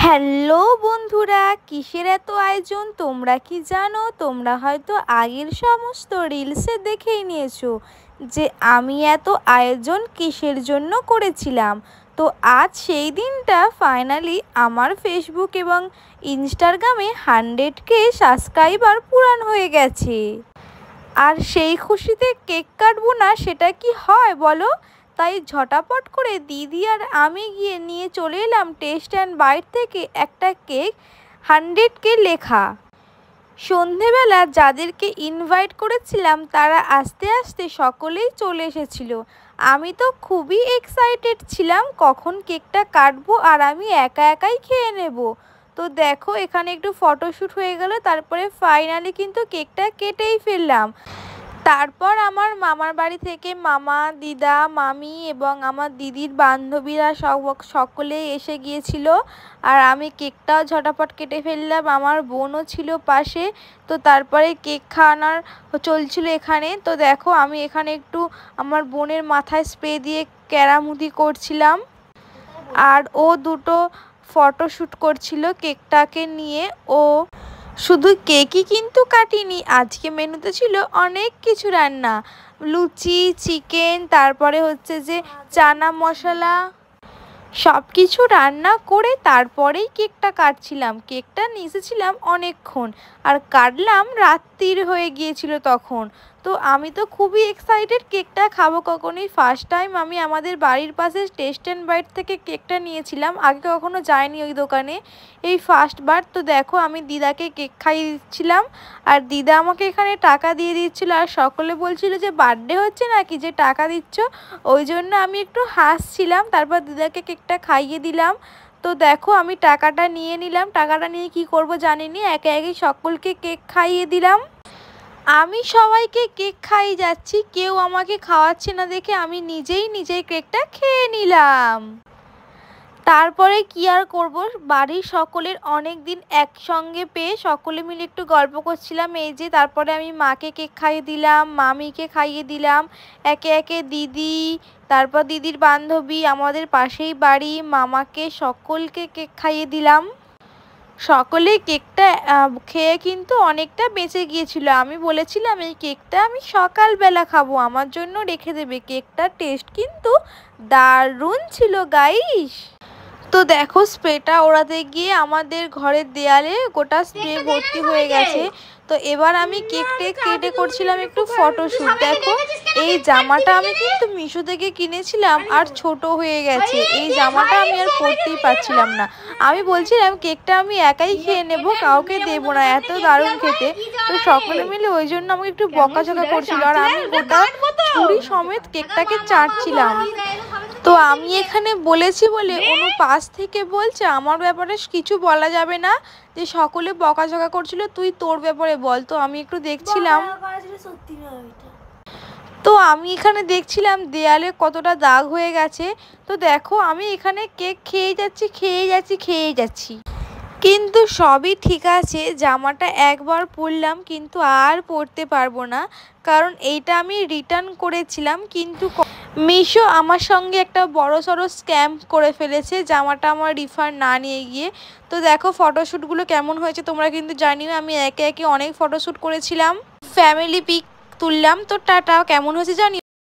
Hello বন্ধুরা, কিসের এত আয়োজন তোমরা কি জানো? তোমরা হয়তো আগের সমস্ত রিলসে দেখেই নিয়েছো যে আমি এত আয়োজন কিসের জন্য করেছিলাম। তো আজ সেই দিনটা ফাইনালি আমার ফেসবুক এবং ইনস্টাগ্রামে 100K সাবস্ক্রাইবার পূরণ হয়ে গেছে। আর সেই খুশিতে কেক কাটবো না সেটা কি হয় বলো? তাই ঝটাপট করে দিদি আর আমি গিয়ে নিয়ে চলে এলাম টেস্ট অ্যান্ড বাইট থেকে একটা কেক 100K লেখা। সন্ধেবেলা যাদেরকে ইনভাইট করেছিলাম তারা আস্তে আস্তে সকলেই চলে এসেছিল। আমি তো খুবই এক্সাইটেড ছিলাম কখন কেকটা কাটবো আর আমি একা একাই খেয়ে নেব। তো দেখো এখানে একটু ফটোশ্যুট হয়ে গেল, তারপরে ফাইনালি কিন্তু কেকটা কেটেই ফেললাম। তারপর আমার মামার বাড়ি থেকে মামা, দিদা, মামি এবং আমার দিদির বান্ধবীরা সকলেই এসে গিয়েছিল। আর আমি কেকটাও ঝটাপট কেটে ফেললাম, আমার বোনও ছিল পাশে। তো তারপরে কেক খাওয়ানোর চলছিল এখানে। তো দেখো আমি এখানে একটু আমার বোনের মাথায় স্প্রে দিয়ে ক্যারামুদি করছিলাম, আর ও দুটো ফটোশ্যুট করছিল কেকটাকে নিয়ে। ও শুধু কেকই কিন্তু কাটিনি, আজকে মেনুতে ছিল অনেক কিছু রান্না, লুচি, চিকেন, তারপরে হচ্ছে যে চানা মশলা, সব কিছু রান্না করে তারপরেই কেকটা কাটছিলাম। কেকটা নিয়েছিলাম অনেকক্ষণ আর কাটলাম রাত্রির হয়ে গিয়েছিল তখন। তো আমি তো খুবই এক্সাইটেড কেকটা খাবো কখনই। ফার্স্ট টাইম আমি আমাদের বাড়ির পাশে টেস্ট অ্যান্ড বাইট থেকে কেকটা নিয়েছিলাম, আগে কখনো যাইনি ওই দোকানে, এই ফার্স্টবার। তো দেখো আমি দিদাকে কেক খাইয়ে দিচ্ছিলাম আর দিদা আমাকে এখানে টাকা দিয়ে দিচ্ছিলো। আর সকলে বলছিল যে বার্থডে হচ্ছে নাকি যে টাকা দিচ্ছ, ওই জন্য আমি একটু হাসছিলাম। তারপর দিদাকে কেকটা খাইয়ে দিলাম। তো দেখো আমি টাকাটা নিয়ে নিলাম, টাকাটা নিয়ে কি করব জানিনি, একে একে সকলকে কেক খাইয়ে দিলাম। আমি সবাইকে কেক খাইয়ে যাচ্ছি, কেউ আমাকে খাওয়াচ্ছে না দেখে আমি নিজেই কেকটা খেয়ে নিলাম। তারপরে কি আর করব, বাড়ির সকলের অনেক দিন একসঙ্গে পেয়ে সকলে মিলে একটু গল্প করছিলাম। এই যে তারপরে আমি মাকে কেক খাইয়ে দিলাম, মামিকে খাইয়ে দিলাম, একে একে দিদি, তারপর দিদির বান্ধবী, আমাদের পাশেই বাড়ি, মামাকে, সকলকে কেক খাইয়ে দিলাম। সকলে কেকটা খেয়ে কিন্তু অনেকটা বেঁচে গিয়েছিল। আমি বলেছিলাম এই কেকটা আমি সকালবেলা খাবো, আমার জন্য রেখে দেবে। কেকটার টেস্ট কিন্তু দারুণ ছিল গাইস। তো দেখো স্প্রেটা ওড়াতে গিয়ে আমাদের ঘরের দেয়ালে গোটা স্প্রে ভর্তি হয়ে গেছে। তো এবার আমি কেকটা কেটে করছিলাম একটু ফটোশ্যুট। দেখো এই জামাটা আমি কিন্তু মিশো থেকে কিনেছিলাম আর ছোট হয়ে গেছে, এই জামাটা আমি আর পরতেই পারছিলাম না। আমি বলছিলাম কেকটা আমি একাই খেয়ে নেব, কাউকে দেবো না, এত দারুণ খেতে। তো সকলে মিলে ওই জন্য আমাকে একটু বকাঝকা করছিল আর আমি গোটা ছুরি সমেত কেকটাকে চাটছিলাম। তো আমি এখানে বলেছি বলে অনু পাশ থেকে বলছে আমার ব্যাপারে কিছু বলা যাবে না, যে সকলে বকাঝকা করছিল, তুই তোর ব্যাপারে বল। তো আমি একটু দেখছিলাম, তো আমি এখানে দেখছিলাম দেয়ালে কতটা দাগ হয়ে গেছে। তো দেখো আমি এখানে কেক খেয়েই যাচ্ছি, কিন্তু সবই ঠিক আছে। জামাটা একবার পরলাম কিন্তু আর পরতে পারবো না, কারণ এইটা আমি রিটার্ন করেছিলাম। কিন্তু মিশো আমার সঙ্গে একটা বড়সড় স্ক্যাম করে ফেলেছে, জামাটা আমার রিফান্ড না নিয়ে গিয়ে। তো দেখো ফটোশ্যুটগুলো কেমন হয়েছে তোমরা কিন্তু জানিও। আমি একে একে অনেক ফটোশ্যুট করেছিলাম, ফ্যামিলি পিক তুললাম। তো টাটা, কেমন হয়েছে জানি।